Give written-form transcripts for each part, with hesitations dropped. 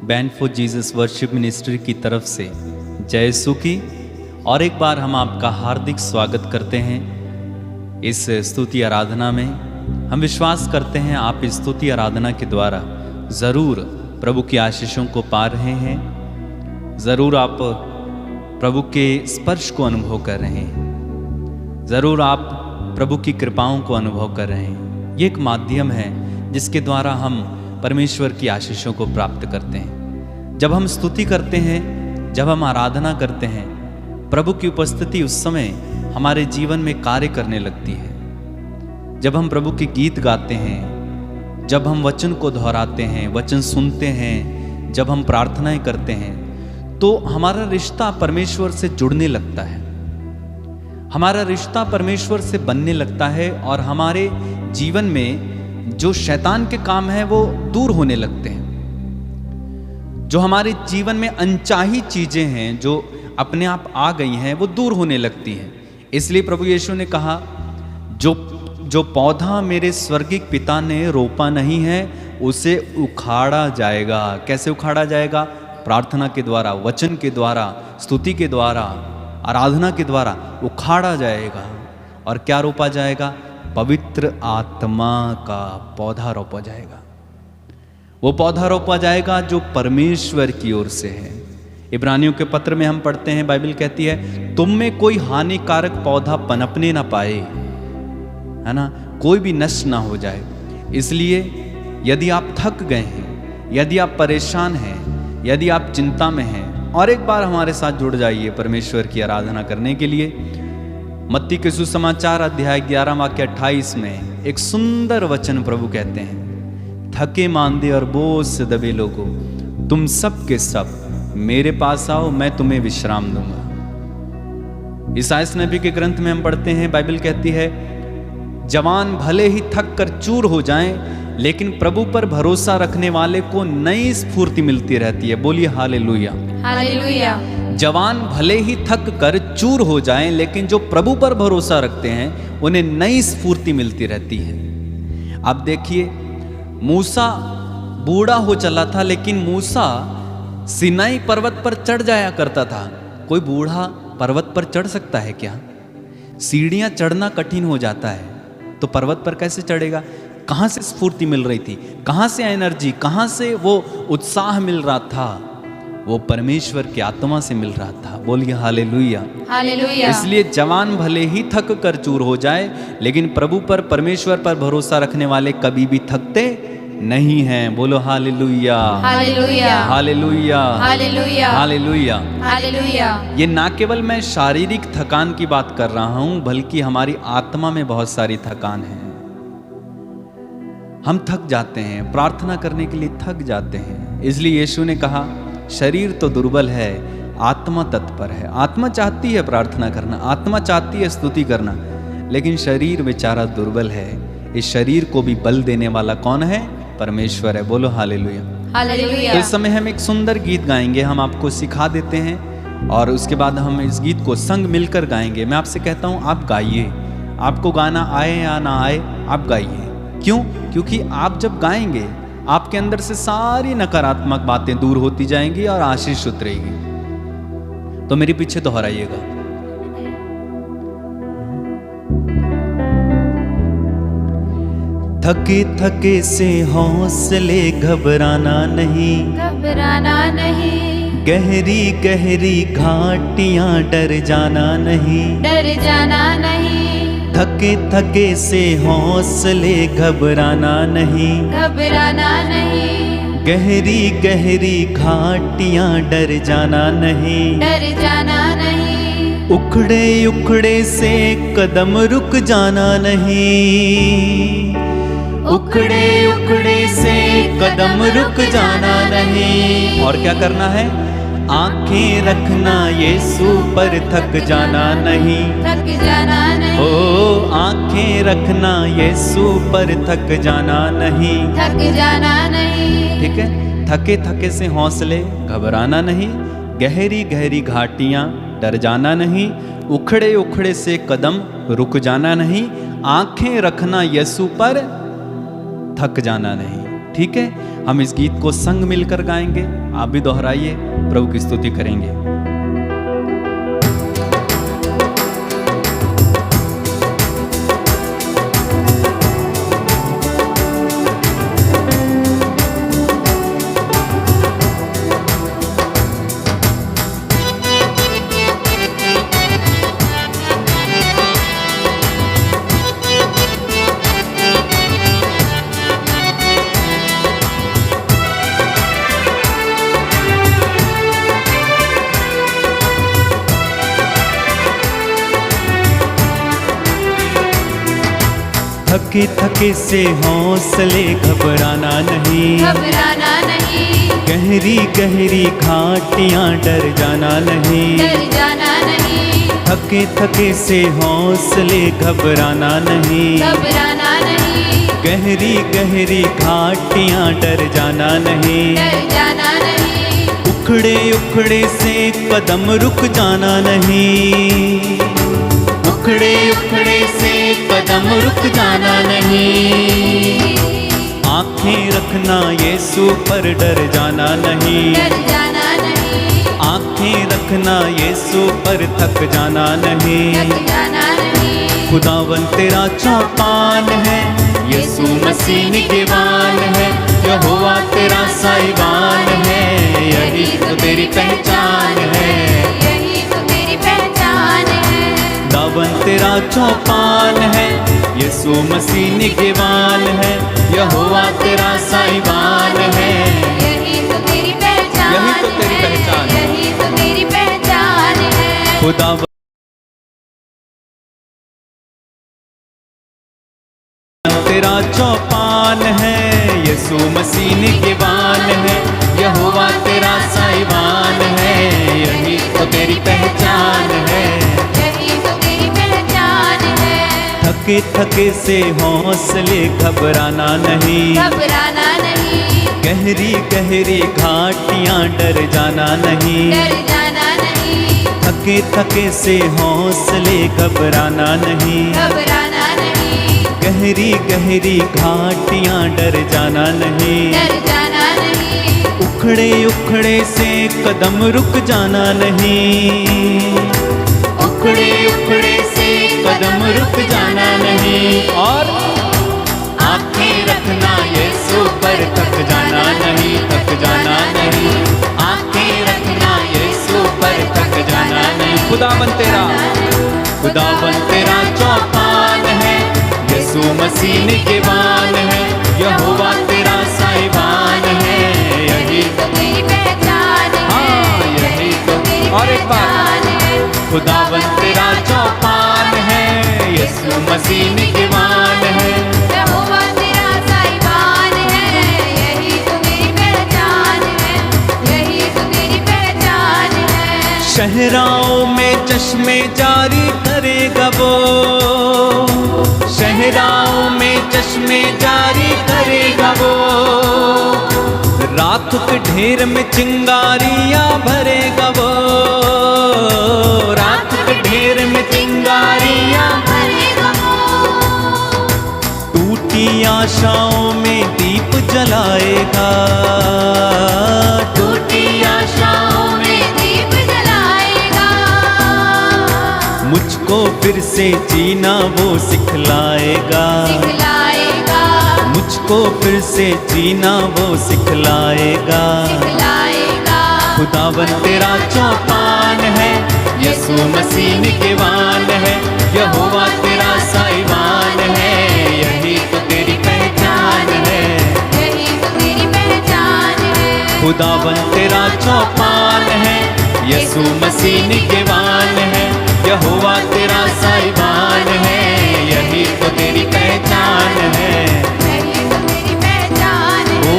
Band for Jesus worship ministry की तरफ से जय यीशु की और एक बार हम आपका हार्दिक स्वागत करते हैं इस स्तुति आराधना में। हम विश्वास करते हैं आप इस स्तुति आराधना के द्वारा ज़रूर प्रभु की आशीषों को पा रहे हैं, ज़रूर आप प्रभु के स्पर्श को अनुभव कर रहे हैं, ज़रूर आप प्रभु की कृपाओं को अनुभव कर रहे हैं। ये एक माध्यम है जिसके द्वारा हम परमेश्वर की आशीषों को प्राप्त करते हैं। जब हम स्तुति करते हैं, जब हम आराधना करते हैं, प्रभु की उपस्थिति उस समय हमारे जीवन में कार्य करने लगती है। जब हम प्रभु के गीत गाते हैं, जब हम वचन को दोहराते हैं, वचन सुनते हैं, जब हम प्रार्थनाएं करते हैं, तो हमारा रिश्ता परमेश्वर से जुड़ने लगता है, हमारा रिश्ता परमेश्वर से बनने लगता है और हमारे जीवन में जो शैतान के काम है वो दूर होने लगते हैं। जो हमारे जीवन में अनचाही चीजें हैं, जो अपने आप आ गई हैं, वो दूर होने लगती हैं। इसलिए प्रभु यीशु ने कहा, जो पौधा मेरे स्वर्गीय पिता ने रोपा नहीं है उसे उखाड़ा जाएगा। कैसे उखाड़ा जाएगा? प्रार्थना के द्वारा, वचन के द्वारा, स्तुति के द्वारा, आराधना के द्वारा उखाड़ा जाएगा। और क्या रोपा जाएगा? पवित्र आत्मा का पौधा रोपा जाएगा। वो पौधा रोपा जाएगा जो परमेश्वर की ओर से है। इब्रानियों के पत्र में हम पढ़ते हैं, बाइबल कहती है तुम में कोई हानिकारक पौधा पनपने ना पाए, है ना, कोई भी नष्ट ना हो जाए। इसलिए यदि आप थक गए हैं, यदि आप परेशान हैं, यदि आप चिंता में हैं, और एक बार हमारे साथ जुड़ जाइए परमेश्वर की आराधना करने के लिए। मत्ती के सुसमाचार अध्याय 11 वाक्य 28 में एक सुंदर वचन प्रभु कहते हैं, थके मांदे और बोझ से दबे लोगों, तुम सब के सब मेरे पास आओ, मैं तुम्हें विश्राम दूंगा। ईसाइयाह नबी के ग्रंथ में हम पढ़ते हैं, बाइबल कहती है जवान भले ही थक कर चूर हो जाएं, लेकिन प्रभु पर भरोसा रखने वाले को नई स्फूर्ति मिलती रहती है। बोलिए हालेलुया, हालेलुया। जवान भले ही थक कर चूर हो जाएं, लेकिन जो प्रभु पर भरोसा रखते हैं उन्हें नई स्फूर्ति मिलती रहती है। अब देखिए, मूसा बूढ़ा हो चला था, लेकिन मूसा सिनाई पर्वत पर चढ़ जाया करता था। कोई बूढ़ा पर्वत पर चढ़ सकता है क्या? सीढ़ियां चढ़ना कठिन हो जाता है, तो पर्वत पर कैसे चढ़ेगा? कहां से स्फूर्ति मिल रही थी, कहां से एनर्जी, कहां से वो उत्साह मिल रहा था? वो परमेश्वर की आत्मा से मिल रहा था। बोलिए हालेलुया, हालेलुया। इसलिए जवान भले ही थक कर चूर हो जाए, लेकिन प्रभु पर, परमेश्वर पर भरोसा रखने वाले कभी भी थकते नहीं हैं। बोलो hallelujah, hallelujah, hallelujah, hallelujah, hallelujah, hallelujah. ये ना केवल मैं शारीरिक थकान की बात कर रहा हूं, बल्कि हमारी आत्मा में बहुत सारी थकान है। हम थक जाते हैं, प्रार्थना करने के लिए थक जाते हैं। इसलिए यीशु ने कहा, शरीर तो दुर्बल है, आत्मा तत्पर है। आत्मा चाहती है प्रार्थना करना, आत्मा चाहती है स्तुति करना, लेकिन शरीर बेचारा दुर्बल है। इस शरीर को भी बल देने वाला कौन है? परमेश्वर है। बोलो हालेलुया, हालेलुया। इस समय हम एक सुंदर गीत गाएंगे, हम आपको सिखा देते हैं और उसके बाद हम इस गीत को संग मिलकर गाएंगे। मैं आपसे कहता हूँ आप गाइए, आपको गाना आए या ना आए, आप गाइए। क्यों? क्योंकि आप जब गाएंगे आपके अंदर से सारी नकारात्मक बातें दूर होती जाएंगी और आशीष उतरेगी। तो मेरे पीछे दोहराइएगा। थके थके से हौसले घबराना नहीं, घबराना नहीं। गहरी गहरी घाटियां डर जाना नहीं, डर जाना नहीं। थके थके से हौसले घबराना नहीं, घबराना नहीं। गहरी गहरी घाटियां डर जाना नहीं, डर जाना नहीं। उखड़े उखड़े से कदम रुक जाना नहीं, उखड़े उखड़े से कदम रुक जाना नहीं। और क्या करना है? आंखें रखना यीशु पर, थक जाना नहीं, थक जाना नहीं। ओ आंखें रखना यीशु पर, थक जाना नहीं, थक जाना नहीं। ठीक है, थके थके से हौसले घबराना नहीं, गहरी गहरी घाटियां डर जाना नहीं, उखड़े उखड़े से कदम रुक जाना नहीं, आंखें रखना यीशु पर, थक जाना नहीं। ठीक है, हम इस गीत को संग मिलकर गाएंगे। आप भी दोहराइए, प्रभु की स्तुति करेंगे। थके थके से हौसले घबराना नहीं, घबराना नहीं, गहरी गहरी घाटियां डर जाना नहीं, डर जाना नहीं, थके थके से हौसले घबराना नहीं, घबराना नहीं, गहरी गहरी घाटियां डर जाना नहीं, डर जाना नहीं, उखड़े उखड़े से कदम रुक जाना नहीं, उखड़े उखड़े से कदम रुक जाना नहीं, आंखें रखना यीशु पर डर जाना नहीं, डर जाना नहीं, आंखें रखना यीशु पर थक जाना नहीं, थक जाना नहीं, खुदावन तेरा चौपान है, यीशु मसीह निगहबान है, यहोवा तेरा साहिबान है, यही तो तेरी पहचान है, यही तो तेरी पहचान है, खुदावन तेरा चौपान है, यीशु मसीह निगहबान है, यहोवा तेरा साहिबान है, यही तो तेरी पहचान, यही तो तेरी पहचान है, यही तो तेरी पहचान है, खुदावन तेरा चौपान है, यीशु मसीह निगहबान है, यहोवा तेरा साहिबान है, यही तो तेरी पहचान है, यही तो तेरी पहचान है, थके थके से हौसले घबराना नहीं, घबराना नहीं, गहरी गहरी घाटियां डर जाना नहीं, डर जाना नहीं, थके थके से हौसले घबराना नहीं, घबराना नहीं, गहरी गहरी घाटियां डर जाना नहीं, डर जाना नहीं, उखड़े उखड़े से कदम रुक जाना नहीं, उखड़े उखड़े से कदम रुक जाना नहीं, और आंखें रखना यीशु पर थक जाना नहीं, थक जाना नहीं, आंखें रखना यीशु पर थक जाना नहीं, खुदावन तेरा चौपान है, यीशु मसीह निगहबान है, यहोवा तेरा साहिबान है, यही तो तेरी पहचान है, हाँ, यही तो तेरी और एक बार पहचान है, खुदावन तेरा चौपान है, यीशु मसीह निगहबान है, यहोवा तेरा साहिबान है, यही तो तेरी पहचान है, यही तो तेरी पहचान है, शहराओं में चश्मे जारी करेगा वो, शहराओं में चश्मे जारी करेगा वो, राख के ढेर में चिंगारियां भरेगा वो, राख के ढेर में चिंगारियां भरेगा वो, टूटी आशाओं में दीप जलाएगा, टूटी आशाओं में दीप जलाएगा, मुझको फिर से जीना वो सिखलाएगा, सिखलाएगा, मुझको फिर से जीना वो सिखलाएगा, सिखलाएगा, खुदावन तेरा चौपान है, यीशु मसीह निगहबान है, यहोवा तेरा साहिबान है, यही तो तेरी पहचान है, यही तो तेरी पहचान है, खुदावन तेरा चौपान है, यीशु मसीह निगहबान है, यहोवा तेरा साहिबान है, यही तो तेरी पहचान है, यही तो तेरी पहचान है, ओ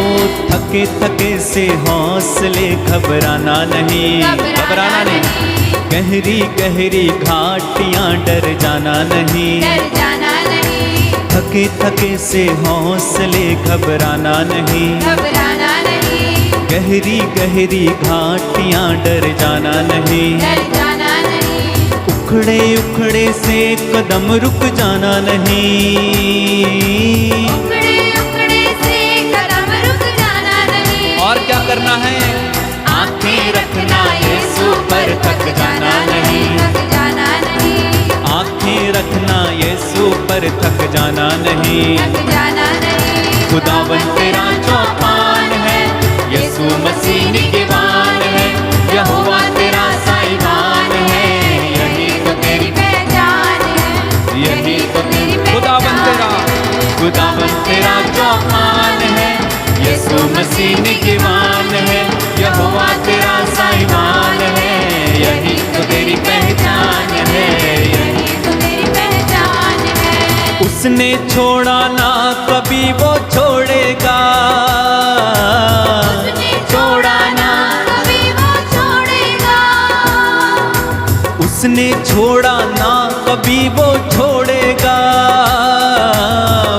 थके थके से हौसले घबराना नहीं, घबराना नहीं, गहरी गहरी घाटियां डर जाना नहीं, डर जाना नहीं, थके थके से हौसले घबराना नहीं, घबराना नहीं, गहरी गहरी घाटियां डर जाना नहीं, डर जाना नहीं, उखड़े उखड़े से कदम रुक जाना नहीं, उखड़े उखड़े से कदम रुक करना है? आंखें रखना यीशु पर, थक जाना नहीं, थक जाना नहीं, आंखें रखना यीशु पर, थक जाना नहीं। थक जाना नहीं। खुदावन तेरा चौपान है, यीशु मसीह निगहबान है, यहोवा तेरा साहिबान है, यही तो तेरी पहचान है, यही तो तेरी खुदावन तेरा चौपान है, यीशु मसीह निगहबान है, यहोवा तेरा साहिबान है, यही तो तेरी पहचान है, यही तो तेरी पहचान है। उसने छोड़ा ना कभी वो छोड़ेगा, उसने छोड़ा ना कभी वो छोड़ेगा, उसने छोड़ा ना कभी वो छोड़ेगा,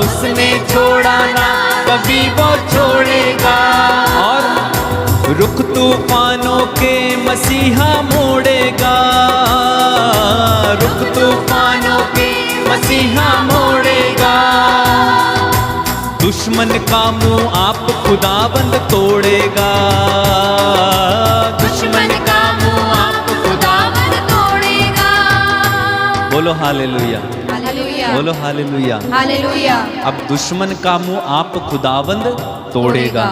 उसने छोड़ा ना कभी वो छोड़ेगा। और रुख तूफानों के मसीहा मोड़ेगा, रुख तूफानों के मसीहा मोड़ेगा। दुश्मन का मुंह आप खुदाबंद तोड़ेगा, दुश्मन का मुंह आप खुदाबंद तोड़ेगा। बोलो हालेलुया, हालेलुया, बोलो हालेलुया। हालेलुया। अब दुश्मन का मुंह आप खुदाबंद तोड़ेगा।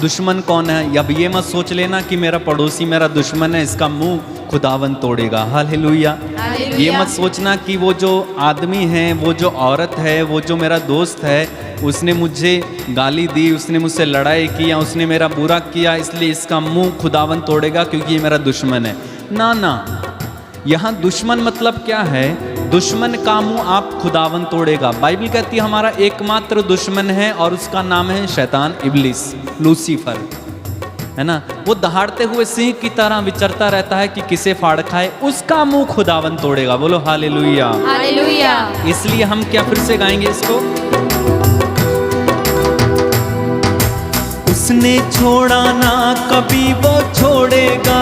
दुश्मन कौन है? अब ये मत सोच लेना कि मेरा पड़ोसी मेरा दुश्मन है, इसका मुंह खुदाबंद तोड़ेगा। हालेलुया। हालेलुया। ये मत सोचना कि वो जो आदमी है, वो जो औरत है, वो जो मेरा दोस्त है, उसने मुझे गाली दी, उसने मुझसे लड़ाई की या उसने मेरा बुरा किया, इसलिए इसका मुंह खुदाबंद तोड़ेगा क्योंकि ये मेरा दुश्मन है। ना ना, यहाँ दुश्मन मतलब क्या है? दुश्मन का मुंह आप खुदावन तोड़ेगा। बाइबल कहती है हमारा एकमात्र दुश्मन है और उसका नाम है शैतान, इब्लिस, लूसीफर, है ना। वो दहाड़ते हुए सिंह की तरह विचरता रहता है कि किसे फाड़ खाए, उसका मुंह खुदावन तोड़ेगा। बोलो हालेलुया, हालेलुया। इसलिए हम क्या फिर से गाएंगे इसको? उसने छोड़ा ना कभी वो छोड़ेगा,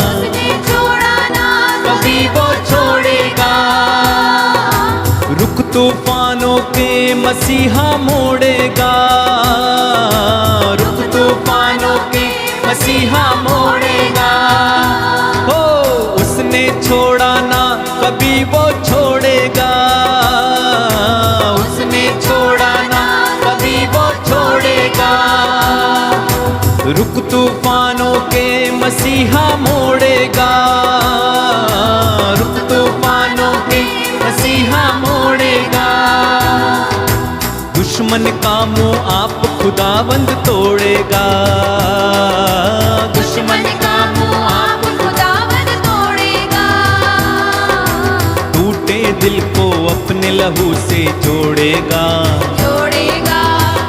उसने छोड़ा ना कभी वो छोड़ेगा। रुख तूफानों के मसीहा मोड़ेगा, रुख तूफानों के मसीहा मोड़ेगा। हो उसने छोड़ा ना कभी वो छोड़ेगा, उसने छोड़ा ना कभी वो छोड़ेगा। रुख तूफानों के मसीहा मोड़ेगा, रुख तूफानों के मसीहा मोड़ेगा। दुश्मन का मुंह आप खुदाबंद तोड़ेगा, दुश्मन का मुंह आप खुदावन तोड़ेगा। टूटे दिल को अपने लहू से जोड़ेगा, जोड़ेगा,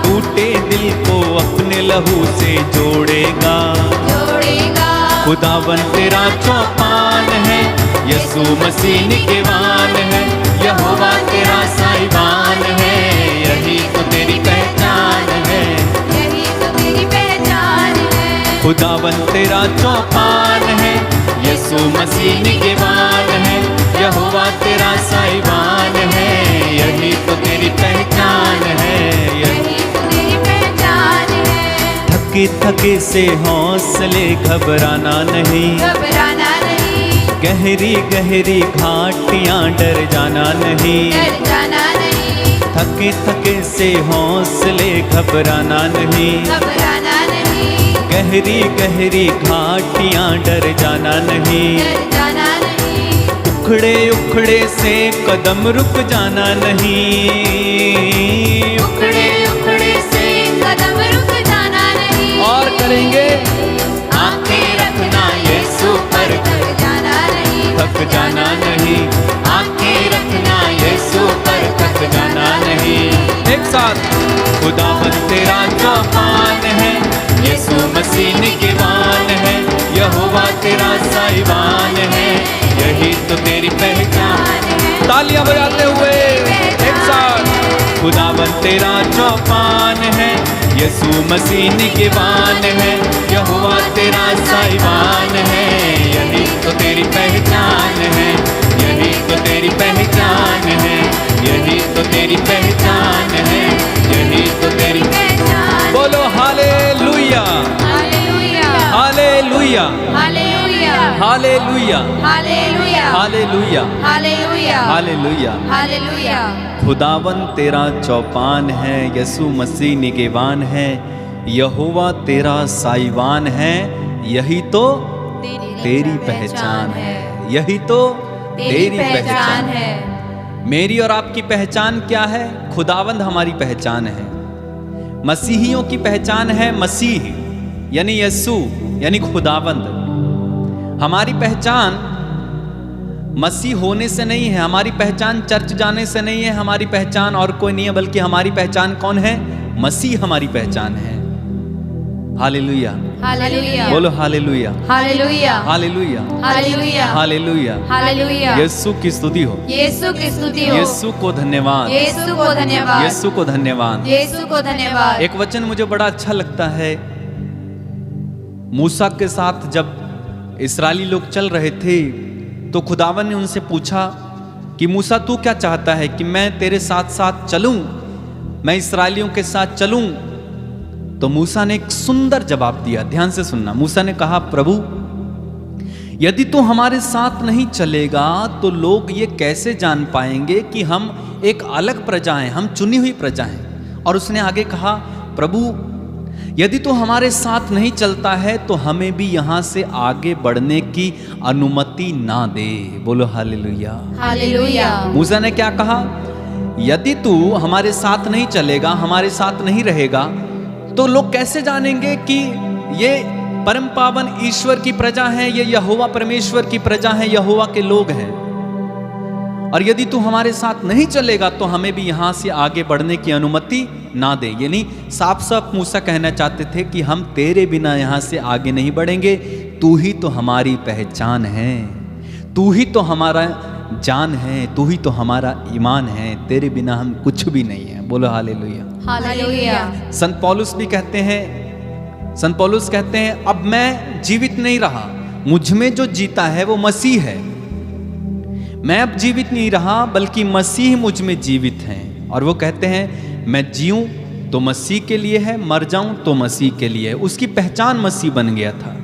टूटे दिल को अपने लहू से जोड़ेगा। जोड़ेगा। खुदावन तेरा चौपान है, यीशु मसीह निगहबान है, यहोवा तेरा साहिबान है, यही तो तेरी पहचान है, यही तो तेरी पहचान है। खुदावन तेरा चौपान है, यीशु मसीह निगहबान है, यहोवा तेरा साहिबान है, यही तो तेरी पहचान है, यही तो तेरी पहचान है। थके थके से हौसले घबराना नहीं, घबराना नहीं, गहरी गहरी घाटियां डर जाना नहीं। डर जाना नहीं, थके थके से हौसले घबराना नहीं, घबराना नहीं, गहरी गहरी घाटियां डर जाना नहीं। डर जाना नहीं, उखड़े उखड़े से कदम रुक जाना नहीं, उखड़े उखड़े से कदम रुक जाना नहीं। और करेंगे आंखें रखना यीशु पर, थक जाना नहीं, थक जाना नहीं, आंखें रखना यीशु पर, थक जाना नहीं। एक साथ, खुदावन तेरा चौपान है, यीशु मसीह निगहबान है, यहोवा तेरा साहिबान है, यही तो तेरी पहचान है। तालियां बजाते हुए एक साथ, खुदावन तेरा चौपान है, यीशु मसीह निगहबान है, यहोवा तेरा साहिबान है, यही तो तेरी पहचान है, यही तो तेरी पहचान है, यही तो तेरी पहचान है, यही तो तेरी पहचान। बोलो hallelujah. Hallelujah, hallelujah, hallelujah, hallelujah, hallelujah. Hallelujah. खुदावन तेरा चौपान है, यसु मसीह निगेवान है, यहोवा तेरा साईवान है, यही तो तेरी पहचान है, यही तो तेरी पहचान है। मेरी और आपकी पहचान क्या है? खुदावंद हमारी पहचान है। मसीहियों की पहचान है मसीह यानी यीशु यानी खुदावंद। हमारी पहचान मसीह होने से नहीं है, हमारी पहचान चर्च जाने से नहीं है, हमारी पहचान और कोई नहीं है, बल्कि हमारी पहचान कौन है? मसीह हमारी पहचान है। हालेलुया, हालेलुया, बोलो hallelujah, hallelujah, hallelujah, hallelujah, hallelujah. Hallelujah. यीशु की स्तुति हो, यीशु की स्तुति हो, यीशु को धन्यवाद, यीशु को धन्यवाद, यीशु को धन्यवाद। यीशु को धन्यवाद। एक वचन मुझे बड़ा अच्छा लगता है। मूसा के साथ जब इस्राएली लोग चल रहे थे तो खुदावन ने उनसे पूछा कि मूसा तू क्या चाहता है कि मैं तेरे साथ साथ चलूं, मैं इस्राएलियों के साथ चलूं? तो मूसा ने एक सुंदर जवाब दिया, ध्यान से सुनना। मूसा ने कहा, प्रभु यदि तू हमारे साथ नहीं चलेगा तो लोग ये कैसे जान पाएंगे कि हम एक अलग प्रजा हैं, हम चुनी हुई प्रजा हैं। और उसने आगे कहा, प्रभु यदि तू हमारे साथ नहीं चलता है तो हमें भी यहां से आगे बढ़ने की अनुमति ना दे। बोलो हालेलुया, हालेलुया। मूसा ने क्या कहा? यदि तू हमारे साथ नहीं चलेगा, हमारे साथ नहीं रहेगा, तो लोग कैसे जानेंगे कि ये परम पावन ईश्वर की प्रजा है, ये यहोवा परमेश्वर की प्रजा है, यहोवा के लोग हैं। और यदि तू हमारे साथ नहीं चलेगा तो हमें भी यहां से आगे बढ़ने की अनुमति ना दे। यानी साफ साफ मूसा कहना चाहते थे कि हम तेरे बिना यहां से आगे नहीं बढ़ेंगे, तू ही तो हमारी पहचान है, तू ही तो हमारा जान है, तू ही तो हमारा ईमान है, तेरे बिना हम कुछ भी नहीं है। बोलो हालेलुया, हालेलुया। संत पौलुस भी कहते हैं, संत पौलुस कहते हैं, अब मैं जीवित नहीं रहा, मुझ में जो जीता है वो मसीह है। मैं अब जीवित नहीं रहा बल्कि मसीह मुझ में जीवित हैं। और वो कहते हैं, मैं जीऊं तो मसीह के लिए है, मर जाऊं तो मसीह के लिए है। उसकी पहचान मसीह बन गया था।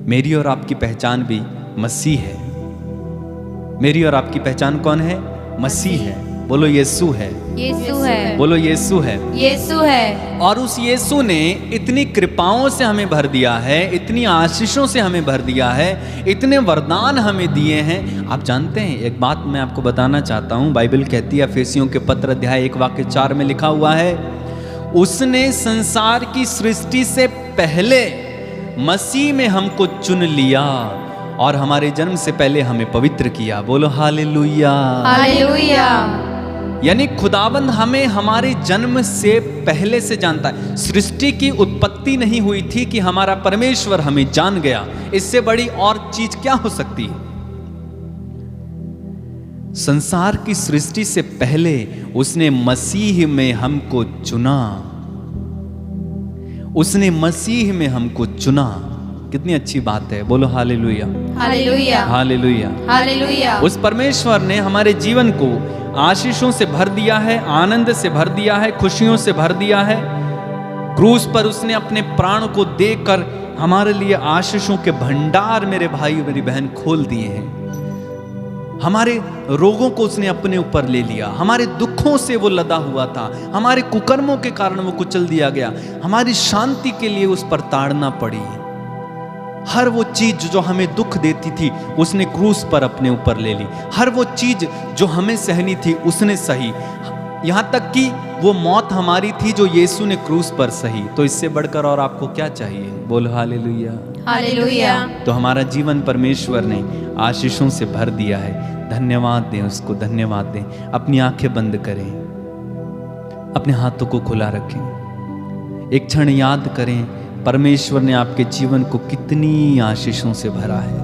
मेरी और आपकी पहचान भी मसीह है। मेरी और आपकी पहचान कौन है? मसीह है। बोलो यीशु है, यीशु है, बोलो यीशु है। यीशु है। और उस यीशु ने इतनी कृपाओं से हमें भर दिया है, इतनी आशीषों से हमें भर दिया है, इतने वरदान हमें दिए हैं। आप जानते हैं, एक बात मैं आपको बताना चाहता हूं, बाइबल कहती है, एफेसियों के पत्र अध्याय 1 वाक्य 4 में लिखा हुआ है, उसने संसार की सृष्टि से पहले मसीह में हमको चुन लिया और हमारे जन्म से पहले हमें पवित्र किया। बोलो हालेलुया, हालेलुया। यानी खुदाबंद हमें हमारे जन्म से पहले से जानता है। सृष्टि की उत्पत्ति नहीं हुई थी कि हमारा परमेश्वर हमें जान गया। इससे बड़ी और चीज क्या हो सकती है? संसार की सृष्टि से पहले उसने मसीह में हमको चुना, उसने मसीह में हमको चुना। कितनी अच्छी बात है। बोलो हालेलुया, हालेलुया, हालेलुया, हालेलुया। उस परमेश्वर ने हमारे जीवन को आशीषों से भर दिया है, आनंद से भर दिया है, खुशियों से भर दिया है। क्रूस पर उसने अपने प्राण को देकर हमारे लिए आशीषों के भंडार, मेरे भाई मेरी बहन, खोल दिए हैं। हमारे रोगों को उसने अपने ऊपर ले लिया, हमारे दुखों से वो लदा हुआ था, हमारे कुकर्मों के कारण वो कुचल दिया गया, हमारी शांति के लिए उस पर ताड़ना पड़ी। हर वो चीज जो हमें दुख देती थी उसने क्रूस पर अपने ऊपर ले ली। हर वो चीज जो हमें सहनी थी उसने सही, यहां तक कि वो मौत हमारी थी जो यीशु ने क्रूस पर सही। तो इससे बढ़कर और आपको क्या चाहिए? बोलो हालेलुया, हालेलुया। तो हमारा जीवन परमेश्वर ने आशीषों से भर दिया है। धन्यवाद दें उसको, धन्यवाद दें। अपनी आंखें बंद करें, अपने हाथों को खुला रखें, एक क्षण याद करें परमेश्वर ने आपके जीवन को कितनी आशीषों से भरा है।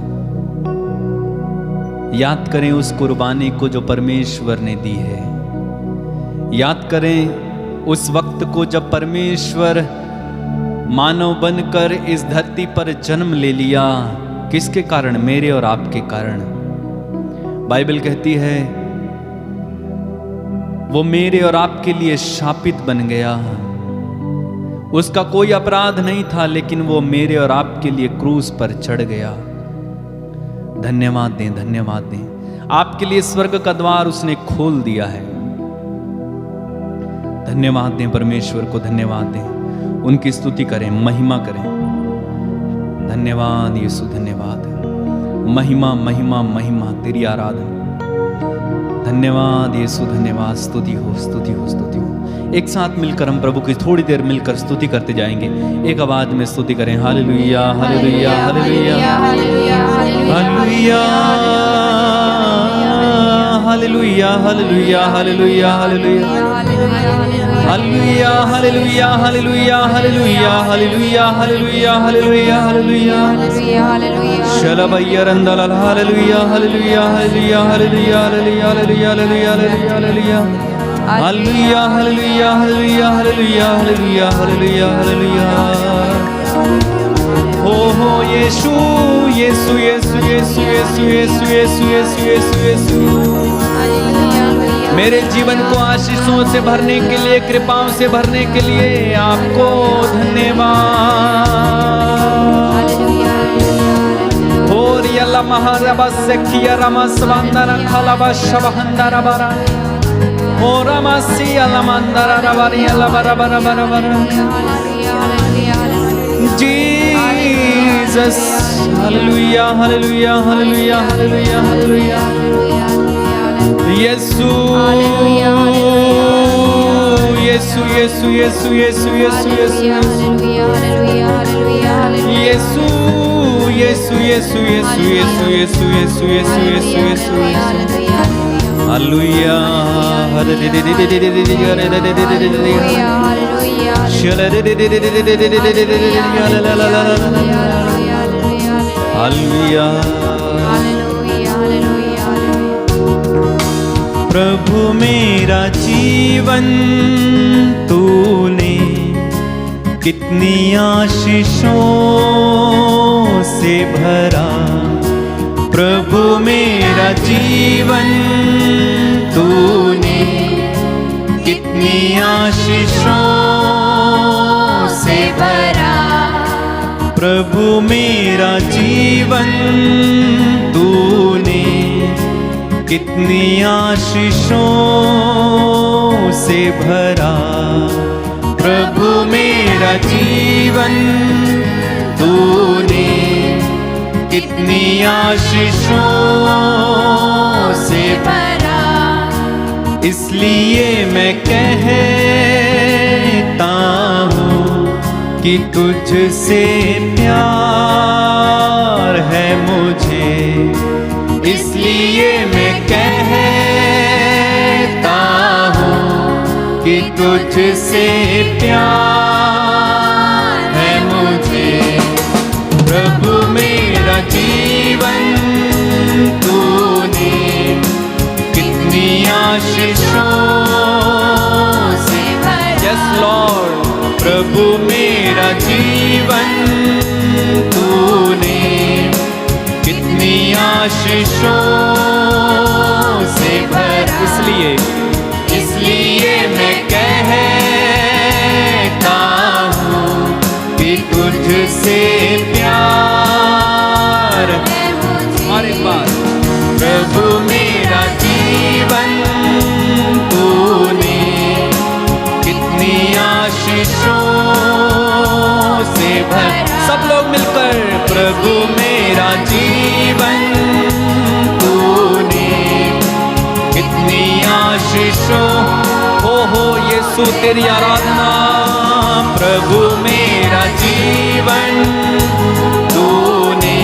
याद करें उस कुर्बानी को जो परमेश्वर ने दी है। याद करें उस वक्त को जब परमेश्वर मानव बनकर इस धरती पर जन्म ले लिया। किसके कारण? मेरे और आपके कारण। बाइबल कहती है वो मेरे और आपके लिए शापित बन गया। उसका कोई अपराध नहीं था, लेकिन वो मेरे और आपके लिए क्रूस पर चढ़ गया। धन्यवाद दें, धन्यवाद दें। आपके लिए स्वर्ग का द्वार उसने खोल दिया है। धन्यवाद दें परमेश्वर को, धन्यवाद दें, उनकी स्तुति करें, महिमा करें। धन्यवाद यीशु, धन्यवाद। महिमा महिमा महिमा तेरी आराधना। धन्यवाद यीशु, धन्यवाद। स्तुति हो, स्तुति हो, स्तुति हो। एक साथ मिलकर हम प्रभु की थोड़ी देर मिलकर स्तुति करते जाएंगे। एक आवाज में स्तुति करें। Hallelujah, hallelujah, hallelujah, hallelujah, hallelujah, hallelujah, hallelujah, hallelujah, hallelujah, hallelujah, hallelujah, hallelujah, hallelujah, hallelujah, hallelujah, hallelujah, शलबैया रंदल hallelujah, hallelujah, hallelujah, hallelujah, hallelujah, hallelujah, hallelujah, hallelujah, hallelujah, hallelujah, hallelujah, hallelujah, hallelujah, hallelujah. हो यीशु, यीशु, यीशु, यीशु, यीशु, यीशु, यीशु, यीशु, यीशु, यीशु। मेरे जीवन को आशीषों से भरने के लिए, कृपाओं से भरने के लिए आपको धन्यवाद। और यल्ला महारबस्य किया रमस्वंदन खलबा शबहंदर बरा। ओ रमसी अलमंदर रबरी अलबरा बरा बरा बरा। Jesus, hallelujah, hallelujah, hallelujah, hallelujah, hallelujah. यीशु, यीशु, यीशु, यीशु, यीशु, यीशु, यीशु, यीशु, यीशु, यीशु, यीशु, यीशु, यीशु, यीशु, यीशु, यीशु, हालेलुया, हालेलुया। प्रभु मेरा जीवन तूने कितनी आशीषों से भरा। प्रभु मेरा जीवन तूने कितनी आशीषों से भरा। प्रभु मेरा जीवन तूने कितनी आशीषों से भरा। प्रभु मेरा जीवन तूने कितनी आशीषों से भरा। इसलिए मैं कहता हूँ कि तुझसे प्यार है मुझे। इसलिए मैं कहता हूँ कि तुझसे प्यार है मुझे। प्रभु मेरा जीवन तूने कितनी आशीषों से भरा। Yes Lord. प्रभु मेरा जीवन तूने कितनी आशीषों से भरा। इसलिए मैं कहता हूँ कि तुझसे प्यार है मुझे। और एक बार। प्रभु मेरा जीवन तूने कितनी आशीषों से भरा। सब लोग मिलकर। प्रभु मेरा जीवन तूने कितनी आशीषों। हो यीशु तेरी आराधना। प्रभु मेरा जीवन तूने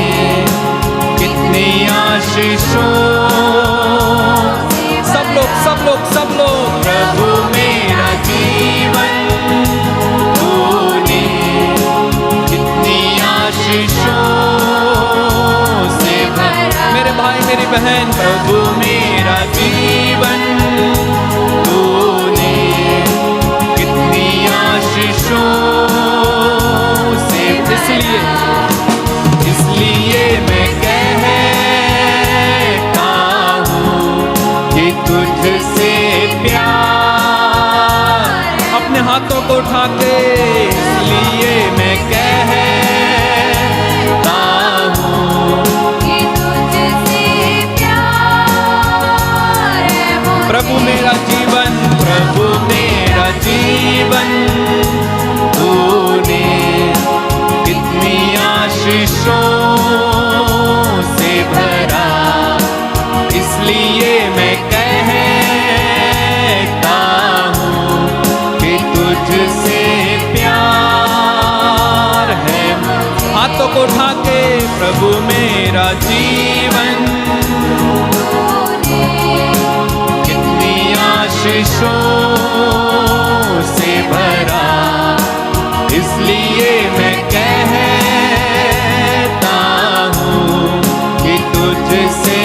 कितनी आशीषों। सब लोग, सब लोग, सब लोग। प्रभु मेरा जीवन तूने कितनी आशीषों से भरा। मेरे भाई मेरी बहन। प्रभु मेरा जीवन तूने कितनी आशीषों से। इसलिए मैं कहता हूँ कि तुझसे प्यार। अपने हाथों को उठा के। इसलिए मैं कहता हूँ कि तुझसे प्रभु मेरा जीवन कितनी आशीषों से भरा, इसलिए मैं कहता हूँ कि तुझसे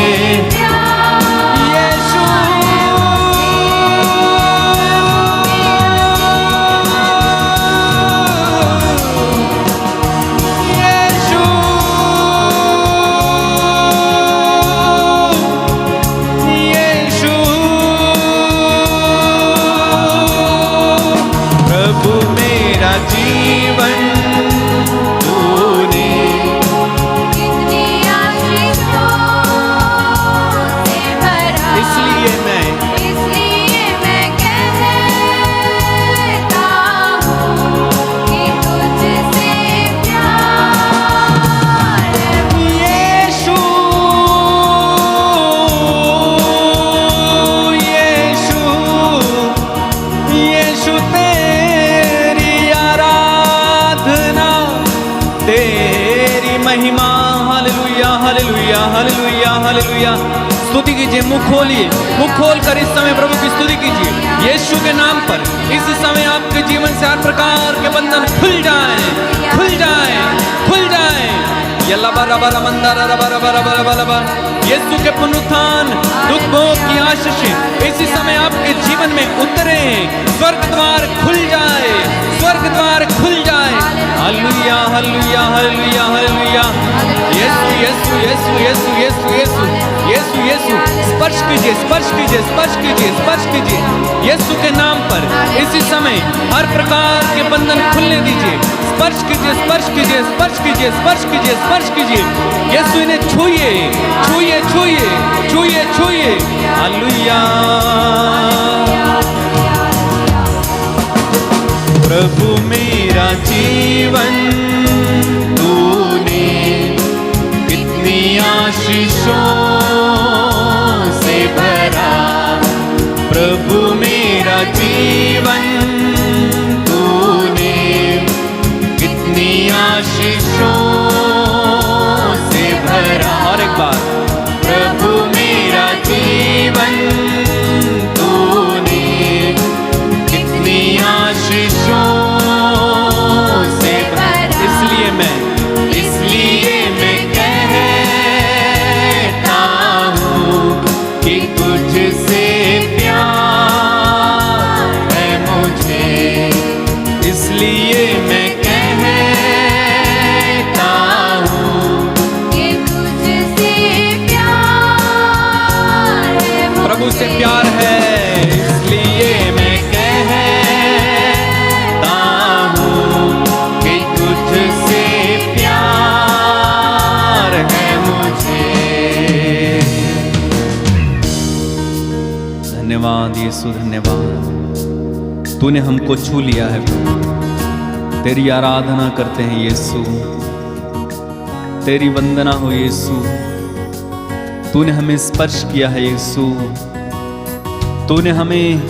स्तुति कीजिए, मुख खोलिए, मुख खोलकर इस समय प्रभु की स्तुति कीजिए। यीशु के नाम पर इस समय आपके जीवन से हर प्रकार के बंधन खुल जाएं, खुल जाएं, खुल जाएं। यीशु के पुनरुत्थान दुख भोग की आशीष इसी समय आपके जीवन में उतरे, स्वर्ग द्वार खुल जाए, स्वर्ग द्वार खुल जाए। Hallelujah hallelujah hallelujah hallelujah. यीशु यीशु यीशु यीशु यीशु यीशु यीशु यीशु स्पर्श कीजिए, स्पर्श कीजिए, स्पर्श कीजिए, स्पर्श कीजिए। यीशु के नाम पर इसी समय हर प्रकार के बंधन खुलने दीजिए। स्पर्श कीजिए, स्पर्श कीजिए, स्पर्श कीजिए, स्पर्श कीजिए, स्पर्श कीजिए। यीशु इन्हें छूइए, छूइए, छूइए, छूइए, छूइए। हालेलुया। प्रभु मेरा जीवन तूने कितनी आशीषों से भरा, प्रभु मेरा जीवन तूने कितनी आशीषों से भरा। और एक बार, प्रभु मेरा जीवन तूने कितनी आशीषों से भरा, इसलिए मैं कहता हूँ कि तुझसे प्यार है मुझे, इसलिए मैं कहता हूँ कि तुझसे प्यार है मुझे। प्रभु से प्यार है, इसलिए मैं कहता हूँ कि तुझसे प्यार है मुझे। धन्यवाद यीशु, धन्यवाद। तूने हमको छू लिया है प्रभु। तेरी आराधना करते हैं यीशु, तेरी वंदना हो यीशु। तूने हमें स्पर्श किया है यीशु, तूने हमें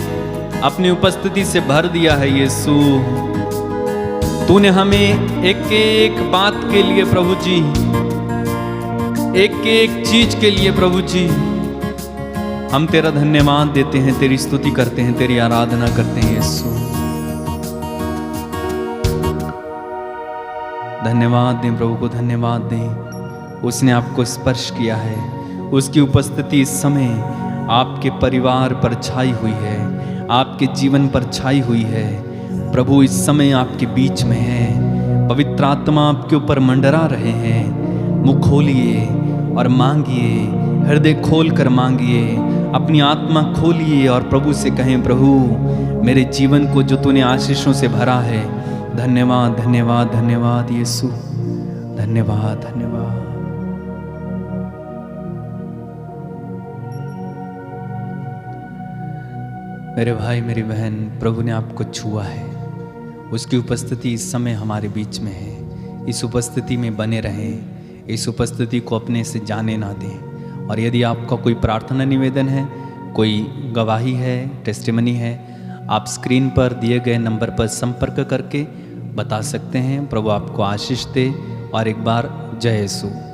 अपनी उपस्थिति से भर दिया है यीशु। तूने हमें एक एक बात के लिए प्रभु जी, एक एक चीज के लिए प्रभु जी हम तेरा धन्यवाद देते हैं, तेरी स्तुति करते हैं, तेरी आराधना करते हैं यीशु। धन्यवाद दें प्रभु को, धन्यवाद दें। उसने आपको स्पर्श किया है, उसकी उपस्थिति इस समय आपके परिवार पर छाई हुई है, आपके जीवन पर छाई हुई है। प्रभु इस समय आपके बीच में है, पवित्र आत्मा आपके ऊपर मंडरा रहे हैं। मुख खोलिए और मांगिए, हृदय खोल कर मांगिए, अपनी आत्मा खोलिए और प्रभु से कहें, प्रभु मेरे जीवन को जो तूने आशीषों से भरा है, धन्यवाद धन्यवाद धन्यवाद यीशु, धन्यवाद धन्यवाद। मेरे भाई मेरी बहन, प्रभु ने आपको छुआ है, उसकी उपस्थिति इस समय हमारे बीच में है। इस उपस्थिति में बने रहें, इस उपस्थिति को अपने से जाने ना दें। और यदि आपका कोई प्रार्थना निवेदन है, कोई गवाही है, टेस्टिमनी है, आप स्क्रीन पर दिए गए नंबर पर संपर्क करके बता सकते हैं। प्रभु आपको आशीष दे। और एक बार जय यीशु।